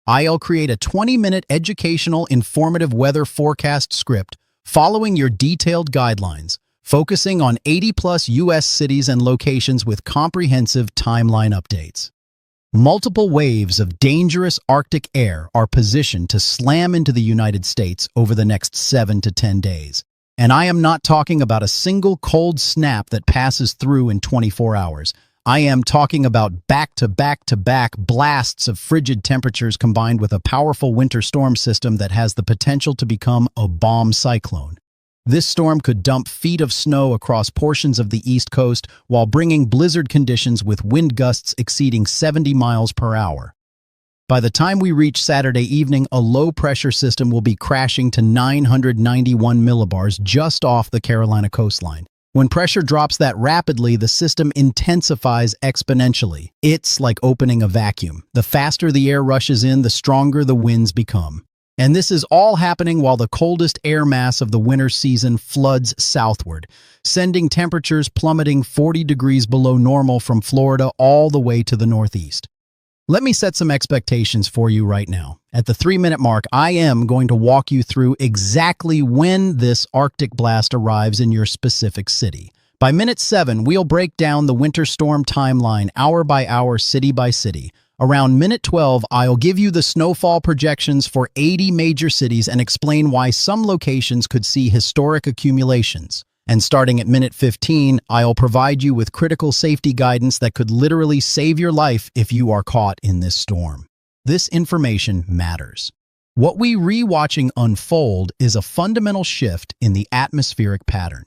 I'll create a 20-minute educational, informative weather forecast script following your detailed guidelines, focusing on 80-plus U.S. cities and locations with comprehensive timeline updates. Multiple waves of dangerous Arctic air are positioned to slam into the United States over the next 7 to 10 days. And I am not talking about a single cold snap that passes through in 24 hours. I am talking about back-to-back-to-back blasts of frigid temperatures combined with a powerful winter storm system that has the potential to become a bomb cyclone. This storm could dump feet of snow across portions of the East Coast while bringing blizzard conditions with wind gusts exceeding 70 miles per hour. By the time we reach Saturday evening, a low-pressure system will be crashing to 991 millibars just off the Carolina coastline. When pressure drops that rapidly, the system intensifies exponentially. It's like opening a vacuum. The faster the air rushes in, the stronger the winds become. And this is all happening while the coldest air mass of the winter season floods southward, sending temperatures plummeting 40 degrees below normal from Florida all the way to the northeast. Let me set some expectations for you right now. At the 3-minute mark, I am going to walk you through exactly when this Arctic blast arrives in your specific city. By minute 7, we'll break down the winter storm timeline hour by hour, city by city. Around minute 12, I'll give you the snowfall projections for 80 major cities and explain why some locations could see historic accumulations. And starting at minute 15, I'll provide you with critical safety guidance that could literally save your life if you are caught in this storm. This information matters. What we rewatching unfold is a fundamental shift in the atmospheric pattern.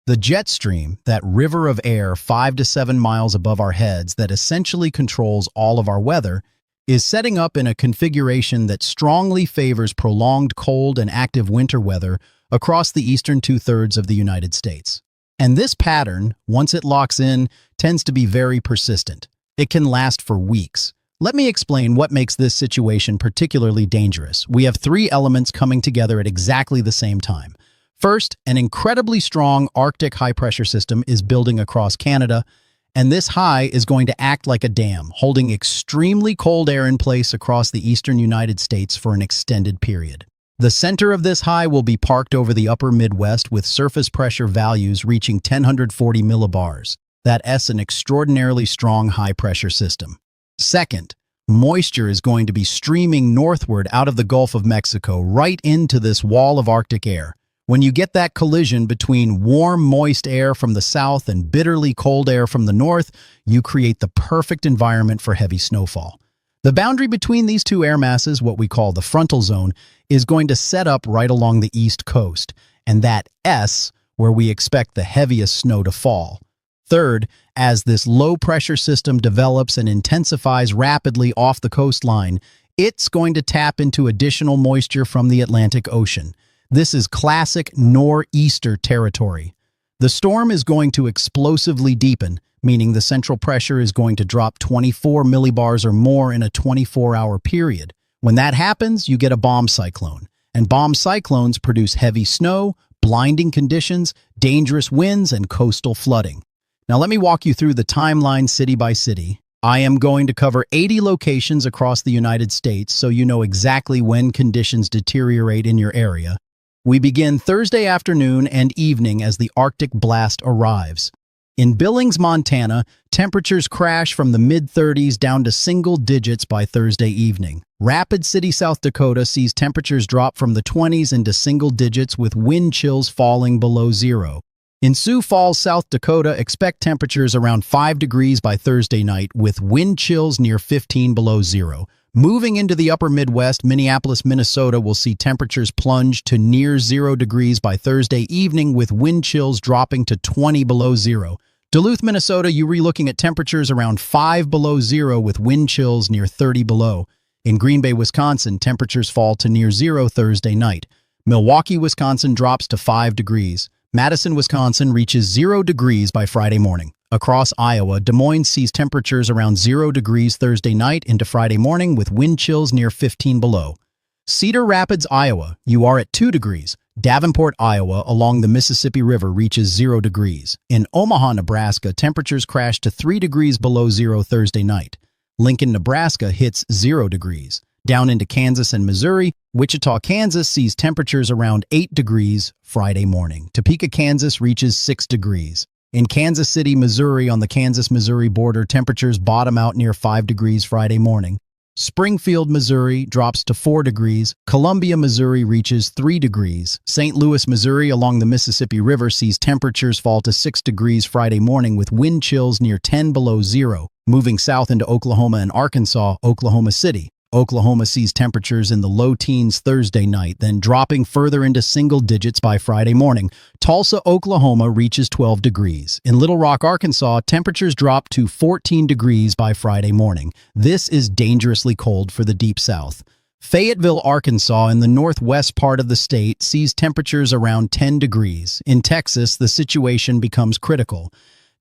The jet stream, that river of air 5 to 7 miles above our heads that essentially controls all of our weather, is setting up in a configuration that strongly favors prolonged cold and active winter weather across the eastern two-thirds of the United States. And this pattern, once it locks in, tends to be very persistent. It can last for weeks. Let me explain what makes this situation particularly dangerous. We have 3 elements coming together at exactly the same time. First, an incredibly strong Arctic high-pressure system is building across Canada, and this high is going to act like a dam, holding extremely cold air in place across the eastern United States for an extended period. The center of this high will be parked over the upper Midwest with surface pressure values reaching 1,040 millibars. That's an extraordinarily strong high-pressure system. Second, moisture is going to be streaming northward out of the Gulf of Mexico right into this wall of Arctic air. When you get that collision between warm, moist air from the south and bitterly cold air from the north, you create the perfect environment for heavy snowfall. The boundary between these two air masses, what we call the frontal zone, is going to set up right along the east coast, and that S, where we expect the heaviest snow to fall. Third, as this low-pressure system develops and intensifies rapidly off the coastline, it's going to tap into additional moisture from the Atlantic Ocean. This is classic nor'easter territory. The storm is going to explosively deepen, meaning the central pressure is going to drop 24 millibars or more in a 24-hour period. When that happens, you get a bomb cyclone. And bomb cyclones produce heavy snow, blinding conditions, dangerous winds, and coastal flooding. Now let me walk you through the timeline city by city. I am going to cover 80 locations across the United States so you know exactly when conditions deteriorate in your area. We begin Thursday afternoon and evening as the Arctic blast arrives. In Billings, Montana, temperatures crash from the mid-30s down to single digits by Thursday evening. Rapid City, South Dakota sees temperatures drop from the 20s into single digits with wind chills falling below zero. In Sioux Falls, South Dakota, expect temperatures around 5 degrees by Thursday night with wind chills near 15 below zero. Moving into the upper Midwest, Minneapolis, Minnesota will see temperatures plunge to near 0 degrees by Thursday evening with wind chills dropping to 20 below zero. Duluth, Minnesota, you're relooking at temperatures around 5 below zero with wind chills near 30 below. In Green Bay, Wisconsin, temperatures fall to near zero Thursday night. Milwaukee, Wisconsin drops to 5 degrees. Madison, Wisconsin reaches 0 degrees by Friday morning. Across Iowa, Des Moines sees temperatures around 0 degrees Thursday night into Friday morning with wind chills near 15 below. Cedar Rapids, Iowa, you are at 2 degrees. Davenport, Iowa, along the Mississippi River reaches 0 degrees. In Omaha, Nebraska, temperatures crash to 3 degrees below zero Thursday night. Lincoln, Nebraska hits 0 degrees. Down into Kansas and Missouri, Wichita, Kansas sees temperatures around 8 degrees Friday morning. Topeka, Kansas reaches 6 degrees. In Kansas City, Missouri, on the Kansas-Missouri border, temperatures bottom out near 5 degrees Friday morning. Springfield, Missouri drops to 4 degrees. Columbia, Missouri reaches 3 degrees. St. Louis, Missouri along the Mississippi River sees temperatures fall to 6 degrees Friday morning with wind chills near 10 below zero. Moving south into Oklahoma and Arkansas, Oklahoma City. Oklahoma sees temperatures in the low teens Thursday night, then dropping further into single digits by Friday morning. Tulsa, Oklahoma reaches 12 degrees. In Little Rock, Arkansas, temperatures drop to 14 degrees by Friday morning. This is dangerously cold for the Deep South. Fayetteville, Arkansas, in the northwest part of the state, sees temperatures around 10 degrees. In Texas, the situation becomes critical.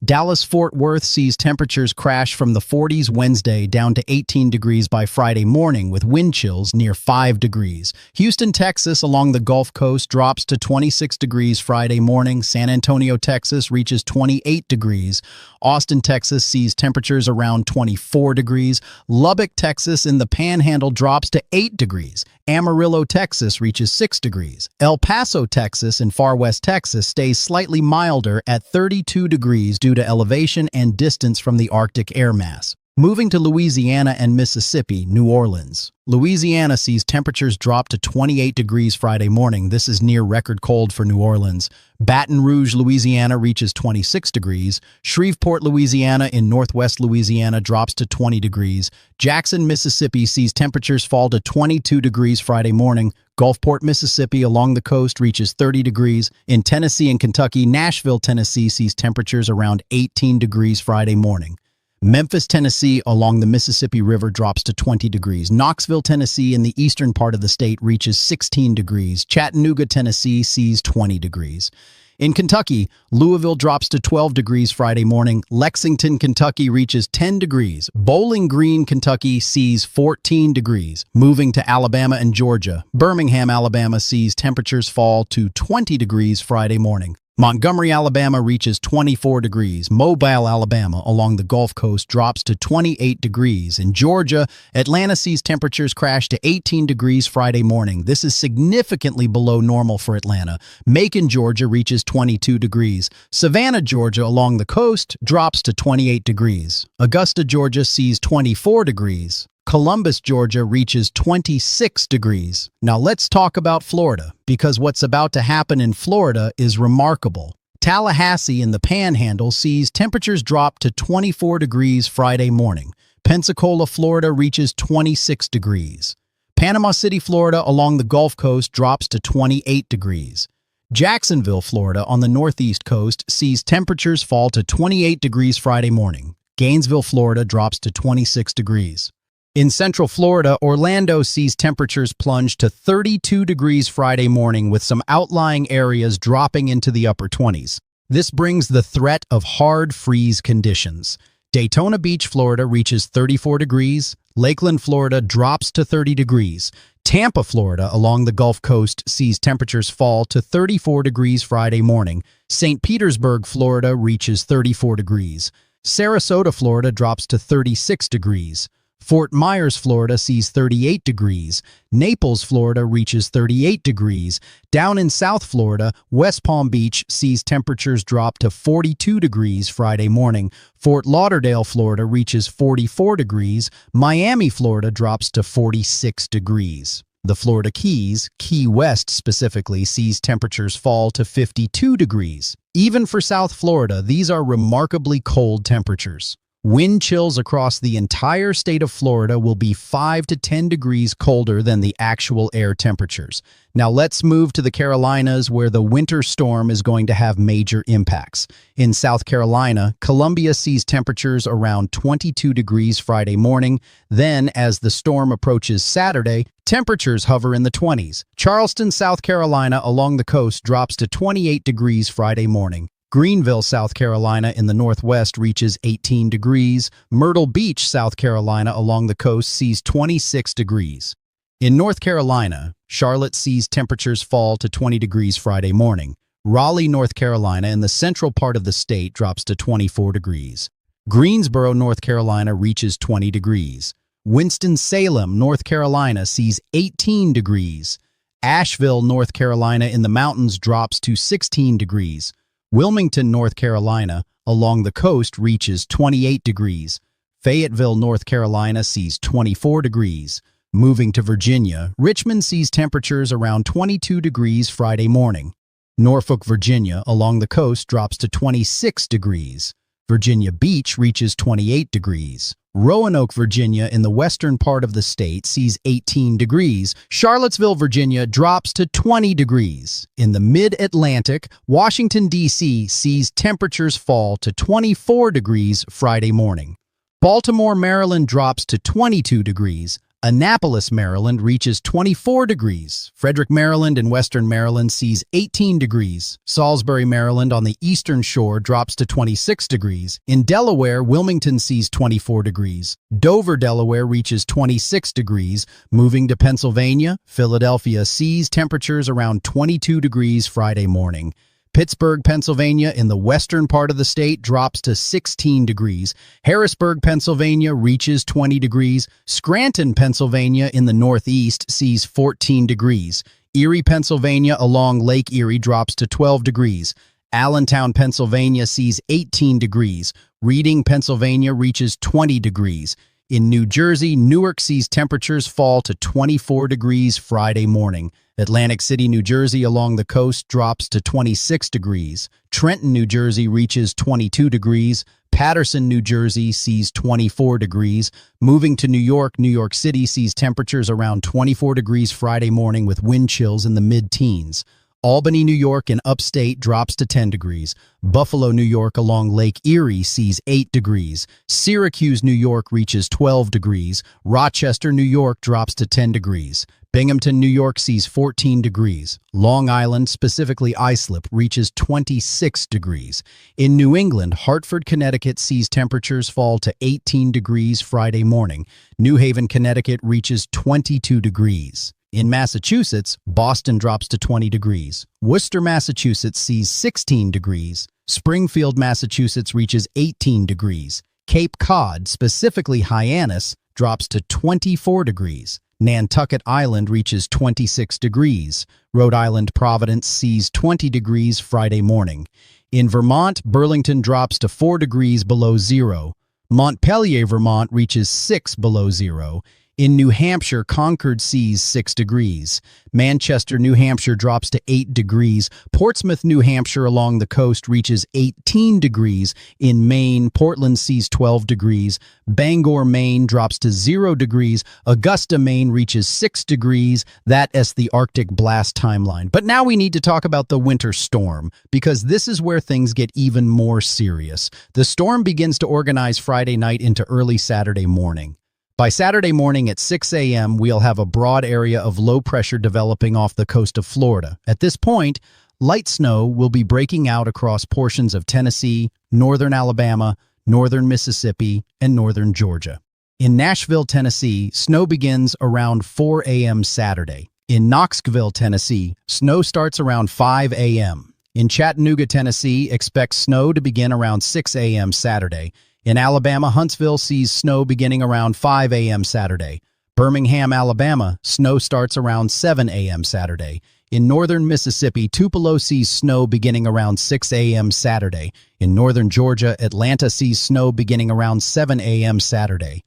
Dallas-Fort Worth sees temperatures crash from the 40s Wednesday down to 18 degrees by Friday morning with wind chills near 5 degrees. Houston, Texas along the Gulf Coast drops to 26 degrees Friday morning. San Antonio, Texas reaches 28 degrees. Austin, Texas sees temperatures around 24 degrees. Lubbock, Texas in the Panhandle drops to 8 degrees. Amarillo, Texas reaches 6 degrees. El Paso, Texas in far west Texas stays slightly milder at 32 degrees due to elevation and distance from the Arctic air mass. Moving to Louisiana and Mississippi, New Orleans. Louisiana sees temperatures drop to 28 degrees Friday morning. This is near record cold for New Orleans. Baton Rouge, Louisiana reaches 26 degrees. Shreveport, Louisiana in northwest Louisiana drops to 20 degrees. Jackson, Mississippi sees temperatures fall to 22 degrees Friday morning. Gulfport, Mississippi along the coast reaches 30 degrees. In Tennessee and Kentucky, Nashville, Tennessee sees temperatures around 18 degrees Friday morning. Memphis, Tennessee along the Mississippi River drops to 20 degrees. Knoxville, Tennessee in the eastern part of the state reaches 16 degrees. Chattanooga, Tennessee sees 20 degrees. In Kentucky, Louisville drops to 12 degrees Friday morning. Lexington, Kentucky reaches 10 degrees. Bowling Green, Kentucky sees 14 degrees. Moving to Alabama and Georgia, Birmingham, Alabama sees temperatures fall to 20 degrees Friday morning. Montgomery, Alabama reaches 24 degrees. Mobile, Alabama along the Gulf Coast drops to 28 degrees. In Georgia, Atlanta sees temperatures crash to 18 degrees Friday morning. This is significantly below normal for Atlanta. Macon, Georgia reaches 22 degrees. Savannah, Georgia along the coast drops to 28 degrees. Augusta, Georgia sees 24 degrees. Columbus, Georgia reaches 26 degrees. Now let's talk about Florida, because what's about to happen in Florida is remarkable. Tallahassee in the Panhandle sees temperatures drop to 24 degrees Friday morning. Pensacola, Florida reaches 26 degrees. Panama City, Florida along the Gulf Coast drops to 28 degrees. Jacksonville, Florida on the northeast coast sees temperatures fall to 28 degrees Friday morning. Gainesville, Florida drops to 26 degrees. In Central Florida, Orlando sees temperatures plunge to 32 degrees Friday morning with some outlying areas dropping into the upper 20s. This brings the threat of hard freeze conditions. Daytona Beach, Florida reaches 34 degrees. Lakeland, Florida drops to 30 degrees. Tampa, Florida along the Gulf Coast sees temperatures fall to 34 degrees Friday morning. St. Petersburg, Florida reaches 34 degrees. Sarasota, Florida drops to 36 degrees. Fort Myers, Florida sees 38 degrees. Naples, Florida reaches 38 degrees. Down in South Florida, West Palm Beach sees temperatures drop to 42 degrees Friday morning. Fort Lauderdale, Florida reaches 44 degrees. Miami, Florida drops to 46 degrees. The Florida Keys, Key West specifically, sees temperatures fall to 52 degrees. Even for South Florida, these are remarkably cold temperatures. Wind chills across the entire state of Florida will be 5 to 10 degrees colder than the actual air temperatures. Now let's move to the Carolinas, where the winter storm is going to have major impacts. In South Carolina, Columbia sees temperatures around 22 degrees Friday morning. Then, as the storm approaches Saturday, temperatures hover in the 20s. Charleston, South Carolina along the coast drops to 28 degrees Friday morning. Greenville, South Carolina in the northwest reaches 18 degrees. Myrtle Beach, South Carolina along the coast sees 26 degrees. In North Carolina, Charlotte sees temperatures fall to 20 degrees Friday morning. Raleigh, North Carolina in the central part of the state drops to 24 degrees. Greensboro, North Carolina reaches 20 degrees. Winston-Salem, North Carolina sees 18 degrees. Asheville, North Carolina in the mountains drops to 16 degrees. Wilmington, North Carolina along the coast reaches 28 degrees. Fayetteville, North Carolina sees 24 degrees. Moving to Virginia, Richmond sees temperatures around 22 degrees Friday morning. Norfolk, Virginia along the coast drops to 26 degrees. Virginia Beach reaches 28 degrees. Roanoke, Virginia in the western part of the state sees 18 degrees. Charlottesville, Virginia drops to 20 degrees. In the mid-Atlantic, Washington, D.C. sees temperatures fall to 24 degrees Friday morning. Baltimore, Maryland drops to 22 degrees. Annapolis, Maryland reaches 24 degrees. Frederick, Maryland in western Maryland sees 18 degrees. Salisbury, Maryland on the eastern shore drops to 26 degrees. In Delaware, Wilmington sees 24 degrees. Dover, Delaware reaches 26 degrees. Moving to Pennsylvania, Philadelphia sees temperatures around 22 degrees Friday morning. Pittsburgh, Pennsylvania in the western part of the state drops to 16 degrees. Harrisburg, Pennsylvania reaches 20 degrees. Scranton, Pennsylvania in the northeast sees 14 degrees. Erie, Pennsylvania along Lake Erie drops to 12 degrees. Allentown, Pennsylvania sees 18 degrees. Reading, Pennsylvania reaches 20 degrees. In New Jersey, Newark sees temperatures fall to 24 degrees Friday morning. Atlantic City, New Jersey along the coast drops to 26 degrees. Trenton, New Jersey reaches 22 degrees. Paterson, New Jersey sees 24 degrees. Moving to New York City sees temperatures around 24 degrees Friday morning with wind chills in the mid-teens. Albany, New York in upstate drops to 10 degrees. Buffalo, New York along Lake Erie sees 8 degrees. Syracuse, New York reaches 12 degrees. Rochester, New York drops to 10 degrees. Binghamton, New York sees 14 degrees. Long Island, specifically Islip, reaches 26 degrees. In New England, Hartford, Connecticut sees temperatures fall to 18 degrees Friday morning. New Haven, Connecticut reaches 22 degrees. In Massachusetts, Boston drops to 20 degrees. Worcester, Massachusetts sees 16 degrees. Springfield, Massachusetts reaches 18 degrees. Cape Cod, specifically Hyannis, drops to 24 degrees. Nantucket Island reaches 26 degrees. Rhode Island, Providence sees 20 degrees Friday morning. In Vermont, Burlington drops to 4 degrees below zero. Montpelier, Vermont reaches 6 below zero. In New Hampshire, Concord sees 6 degrees. Manchester, New Hampshire drops to 8 degrees. Portsmouth, New Hampshire along the coast reaches 18 degrees. In Maine, Portland sees 12 degrees. Bangor, Maine drops to 0 degrees. Augusta, Maine reaches 6 degrees. That is the Arctic blast timeline. But now we need to talk about the winter storm, because this is where things get even more serious. The storm begins to organize Friday night into early Saturday morning. By Saturday morning at 6 a.m., we'll have a broad area of low pressure developing off the coast of Florida. At this point, light snow will be breaking out across portions of Tennessee, northern Alabama, northern Mississippi, and northern Georgia. In Nashville, Tennessee, snow begins around 4 a.m. Saturday. In Knoxville, Tennessee, snow starts around 5 a.m. In Chattanooga, Tennessee, expect snow to begin around 6 a.m. Saturday. In Alabama, Huntsville sees snow beginning around 5 a.m. Saturday. Birmingham, Alabama, snow starts around 7 a.m. Saturday. In northern Mississippi, Tupelo sees snow beginning around 6 a.m. Saturday. In northern Georgia, Atlanta sees snow beginning around 7 a.m. Saturday.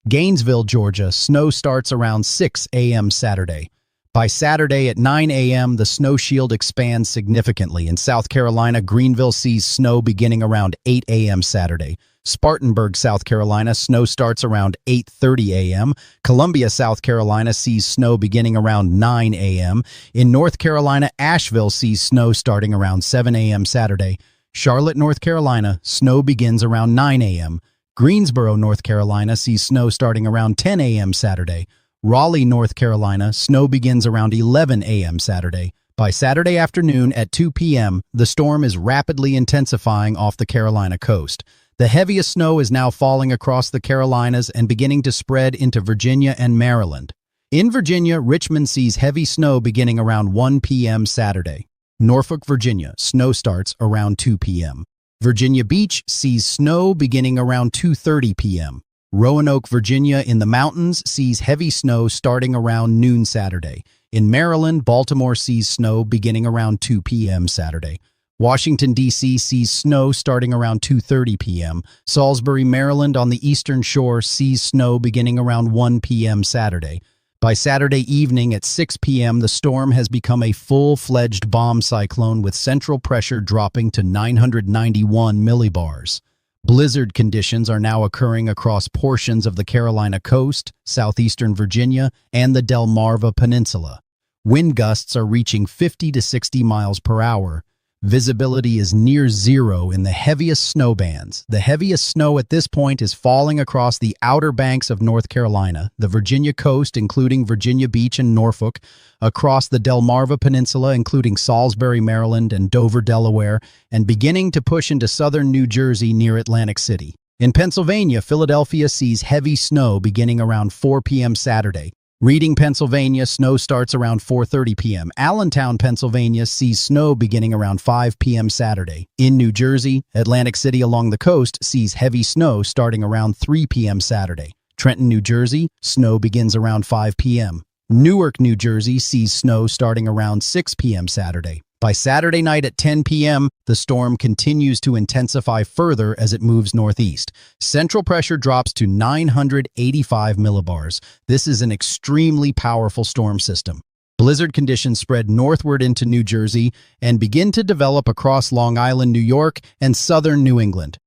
Gainesville, Georgia, snow starts around 6 a.m. Saturday. By Saturday at 9 a.m., the snow shield expands significantly. In South Carolina, Greenville sees snow beginning around 8 a.m. Saturday. Spartanburg, South Carolina, snow starts around 8:30 a.m. Columbia, South Carolina, sees snow beginning around 9 a.m. In North Carolina, Asheville sees snow starting around 7 a.m. Saturday. Charlotte, North Carolina, snow begins around 9 a.m. Greensboro, North Carolina, sees snow starting around 10 a.m. Saturday. Raleigh, North Carolina, snow begins around 11 a.m. Saturday. By Saturday afternoon at 2 p.m., the storm is rapidly intensifying off the Carolina coast. The heaviest snow is now falling across the Carolinas and beginning to spread into Virginia and Maryland. In Virginia, Richmond sees heavy snow beginning around 1 p.m. Saturday. Norfolk, Virginia, snow starts around 2 p.m. Virginia Beach sees snow beginning around 2:30 p.m. Roanoke, Virginia in the mountains sees heavy snow starting around noon Saturday. In Maryland, Baltimore sees snow beginning around 2 p.m. Saturday. Washington, D.C. sees snow starting around 2:30 p.m. Salisbury, Maryland on the eastern shore sees snow beginning around 1 p.m. Saturday. By Saturday evening at 6 p.m., the storm has become a full-fledged bomb cyclone with central pressure dropping to 991 millibars. Blizzard conditions are now occurring across portions of the Carolina coast, southeastern Virginia, and the Delmarva Peninsula. Wind gusts are reaching 50 to 60 miles per hour. Visibility is near zero in the heaviest snow bands. The heaviest snow at this point is falling across the outer banks of North Carolina, the Virginia coast, including Virginia Beach and Norfolk, across the Delmarva Peninsula, including Salisbury, Maryland, and Dover, Delaware, and beginning to push into southern New Jersey near Atlantic City. In Pennsylvania, Philadelphia sees heavy snow beginning around 4 p.m. Saturday. Reading, Pennsylvania, snow starts around 4:30 p.m. Allentown, Pennsylvania sees snow beginning around 5 p.m. Saturday. In New Jersey, Atlantic City along the coast sees heavy snow starting around 3 p.m. Saturday. Trenton, New Jersey, snow begins around 5 p.m. Newark, New Jersey sees snow starting around 6 p.m. Saturday. By Saturday night at 10 p.m., the storm continues to intensify further as it moves northeast. Central pressure drops to 985 millibars. This is an extremely powerful storm system. Blizzard conditions spread northward into New Jersey and begin to develop across Long Island, New York, and southern New England.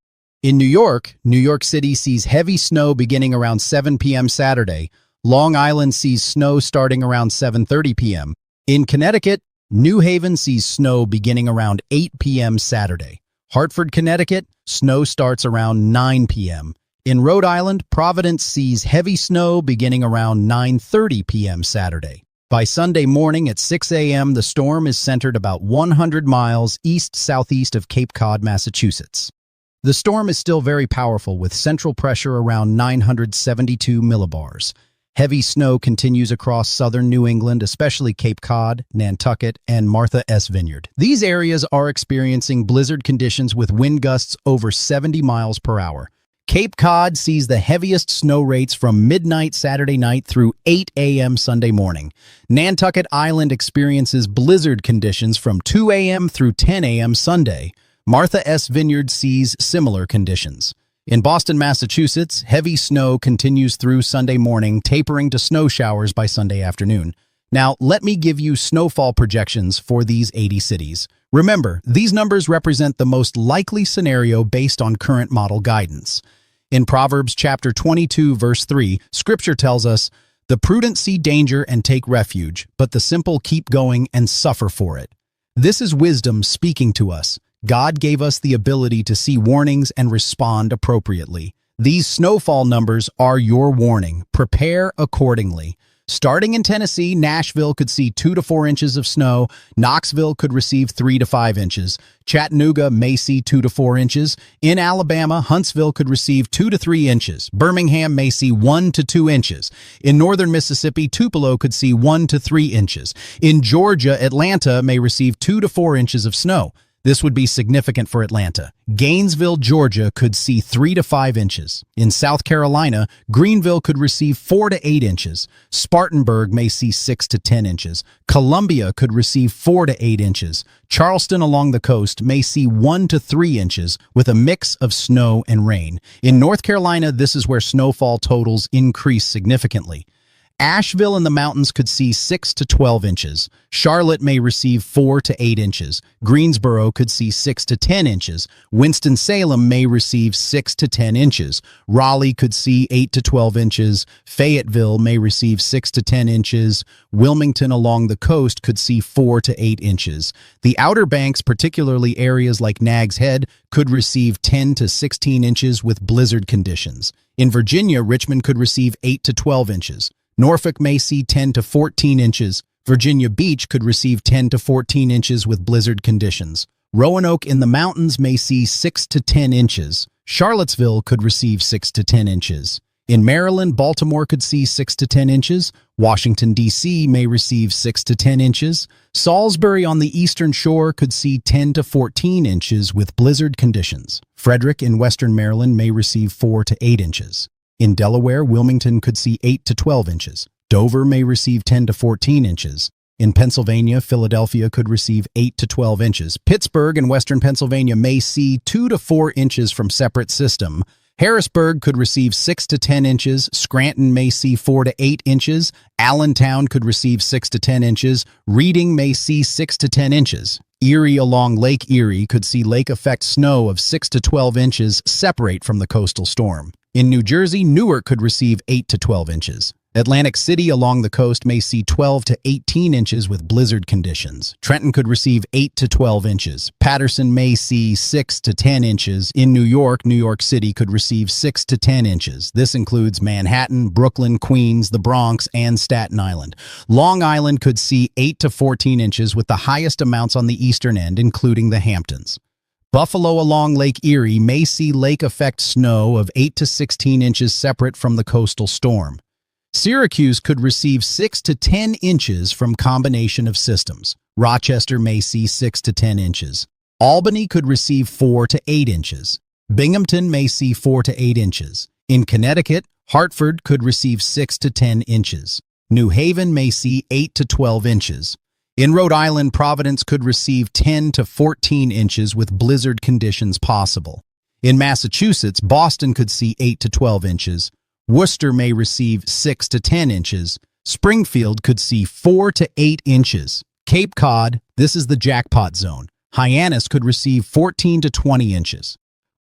In New York City sees heavy snow beginning around 7 p.m. Saturday. Long Island sees snow starting around 7:30 p.m. In Connecticut, New Haven sees snow beginning around 8 p.m. Saturday. Hartford, Connecticut, snow starts around 9 p.m. In Rhode Island, Providence sees heavy snow beginning around 9:30 p.m. Saturday. By Sunday morning at 6 a.m., the storm is centered about 100 miles east-southeast of Cape Cod, Massachusetts. The storm is still very powerful with central pressure around 972 millibars. Heavy snow continues across southern New England, especially Cape Cod, Nantucket, and Martha S. Vineyard. These areas are experiencing blizzard conditions with wind gusts over 70 miles per hour. Cape Cod sees the heaviest snow rates from midnight Saturday night through 8 a.m. Sunday morning. Nantucket Island experiences blizzard conditions from 2 a.m. through 10 a.m. Sunday. Martha S. Vineyard sees similar conditions. In Boston, Massachusetts, heavy snow continues through Sunday morning, tapering to snow showers by Sunday afternoon. Now, let me give you snowfall projections for these 80 cities. Remember, these numbers represent the most likely scenario based on current model guidance. In Proverbs chapter 22, verse 3, Scripture tells us, "The prudent see danger and take refuge, but the simple keep going and suffer for it." This is wisdom speaking to us. God gave us the ability to see warnings and respond appropriately. These snowfall numbers are your warning. Prepare accordingly. Starting in Tennessee, Nashville could see 2 to 4 inches of snow. Knoxville could receive 3 to 5 inches. Chattanooga may see 2 to 4 inches. In Alabama, Huntsville could receive 2 to 3 inches. Birmingham may see 1 to 2 inches. In northern Mississippi, Tupelo could see 1 to 3 inches. In Georgia, Atlanta may receive 2 to 4 inches of snow. This would be significant for Atlanta. Gainesville, Georgia could see 3 to 5 inches. In South Carolina, Greenville could receive 4 to 8 inches. Spartanburg may see 6 to 10 inches. Columbia could receive 4 to 8 inches. Charleston along the coast may see 1 to 3 inches with a mix of snow and rain. In North Carolina, this is where snowfall totals increase significantly. Asheville in the mountains could see 6 to 12 inches. Charlotte may receive 4 to 8 inches. Greensboro could see 6 to 10 inches. Winston-Salem may receive 6 to 10 inches. Raleigh could see 8 to 12 inches. Fayetteville may receive 6 to 10 inches. Wilmington along the coast could see 4 to 8 inches. The Outer Banks, particularly areas like Nags Head, could receive 10 to 16 inches with blizzard conditions. In Virginia, Richmond could receive 8 to 12 inches. Norfolk may see 10 to 14 inches. Virginia Beach could receive 10 to 14 inches with blizzard conditions. Roanoke in the mountains may see 6 to 10 inches. Charlottesville could receive 6 to 10 inches. In Maryland, Baltimore could see 6 to 10 inches. Washington, D.C. may receive 6 to 10 inches. Salisbury on the eastern shore could see 10 to 14 inches with blizzard conditions. Frederick in western Maryland may receive 4 to 8 inches. In Delaware, Wilmington could see 8 to 12 inches. Dover may receive 10 to 14 inches. In Pennsylvania, Philadelphia could receive 8 to 12 inches. Pittsburgh and western Pennsylvania may see 2 to 4 inches from separate system. Harrisburg could receive 6 to 10 inches. Scranton may see 4 to 8 inches. Allentown could receive 6 to 10 inches. Reading may see 6 to 10 inches. Erie along Lake Erie could see lake effect snow of 6 to 12 inches separate from the coastal storm. In New Jersey, Newark could receive 8 to 12 inches. Atlantic City along the coast may see 12 to 18 inches with blizzard conditions. Trenton could receive 8 to 12 inches. Patterson may see 6 to 10 inches. In New York, New York City could receive 6 to 10 inches. This includes Manhattan, Brooklyn, Queens, the Bronx, and Staten Island. Long Island could see 8 to 14 inches with the highest amounts on the eastern end, including the Hamptons. Buffalo along Lake Erie may see lake effect snow of 8 to 16 inches separate from the coastal storm. Syracuse could receive 6 to 10 inches from combination of systems. Rochester may see 6 to 10 inches. Albany could receive 4 to 8 inches. Binghamton may see 4 to 8 inches. In Connecticut, Hartford could receive 6 to 10 inches. New Haven may see 8 to 12 inches. In Rhode Island, Providence could receive 10 to 14 inches with blizzard conditions possible. In Massachusetts, Boston could see 8 to 12 inches. Worcester may receive 6 to 10 inches. Springfield could see 4 to 8 inches. Cape Cod, this is the jackpot zone. Hyannis could receive 14 to 20 inches.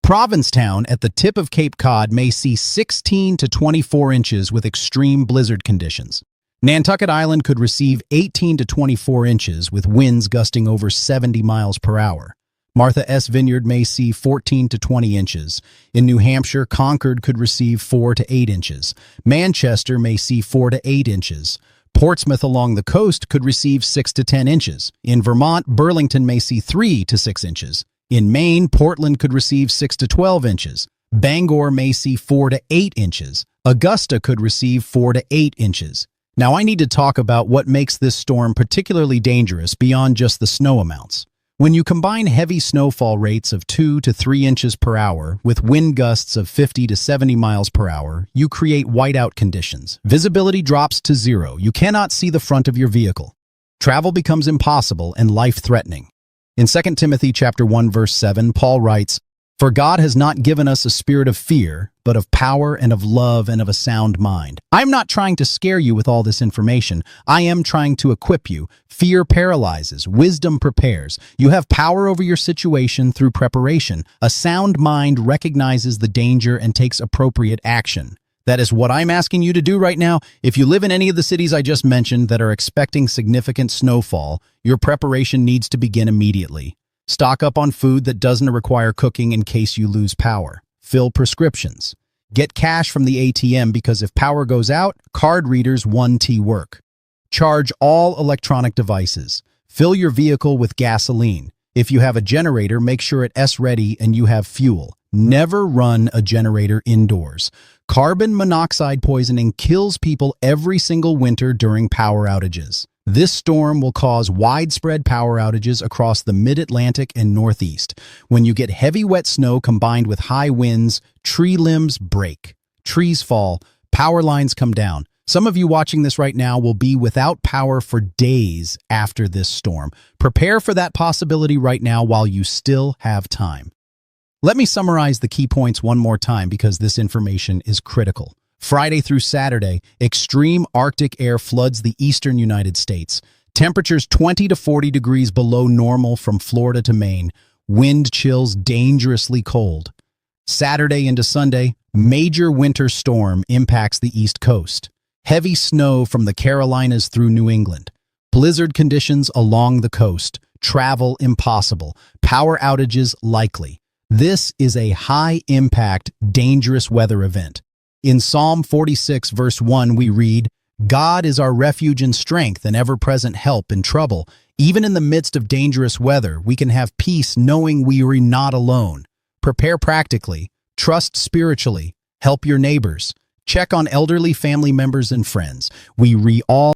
Provincetown at the tip of Cape Cod may see 16 to 24 inches with extreme blizzard conditions. Nantucket Island could receive 18 to 24 inches with winds gusting over 70 miles per hour. Martha S. Vineyard may see 14 to 20 inches. In New Hampshire, Concord could receive 4 to 8 inches. Manchester may see 4 to 8 inches. Portsmouth along the coast could receive 6 to 10 inches. In Vermont, Burlington may see 3 to 6 inches. In Maine, Portland could receive 6 to 12 inches. Bangor may see 4 to 8 inches. Augusta could receive 4 to 8 inches. Now I need to talk about what makes this storm particularly dangerous beyond just the snow amounts. When you combine heavy snowfall rates of 2 to 3 inches per hour with wind gusts of 50 to 70 miles per hour, you create whiteout conditions. Visibility drops to zero. You cannot see the front of your vehicle. Travel becomes impossible and life-threatening. In 2 Timothy chapter 1, verse 7, Paul writes, "For God has not given us a spirit of fear, but of power and of love and of a sound mind." I'm not trying to scare you with all this information. I am trying to equip you. Fear paralyzes. Wisdom prepares. You have power over your situation through preparation. A sound mind recognizes the danger and takes appropriate action. That is what I'm asking you to do right now. If you live in any of the cities I just mentioned that are expecting significant snowfall, your preparation needs to begin immediately. Stock up on food that doesn't require cooking in case you lose power. Fill prescriptions. Get cash from the ATM because if power goes out, card readers 1T work. Charge all electronic devices. Fill your vehicle with gasoline. If you have a generator, make sure it's ready and you have fuel. Never run a generator indoors. Carbon monoxide poisoning kills people every single winter during power outages. This storm will cause widespread power outages across the mid-Atlantic and Northeast. When you get heavy wet snow combined with high winds, tree limbs break. Trees fall, power lines come down. Some of you watching this right now will be without power for days after this storm. Prepare for that possibility right now while you still have time. Let me summarize the key points one more time because this information is critical. Friday through Saturday, extreme Arctic air floods the eastern United States. Temperatures 20 to 40 degrees below normal from Florida to Maine. Wind chills dangerously cold. Saturday into Sunday, major winter storm impacts the East Coast. Heavy snow from the Carolinas through New England. Blizzard conditions along the coast. Travel impossible. Power outages likely. This is a high-impact, dangerous weather event. In Psalm 46, verse 1, we read, "God is our refuge and strength and ever-present help in trouble. Even in the midst of dangerous weather, we can have peace knowing we are not alone." Prepare practically, trust spiritually, help your neighbors, check on elderly family members and friends. We all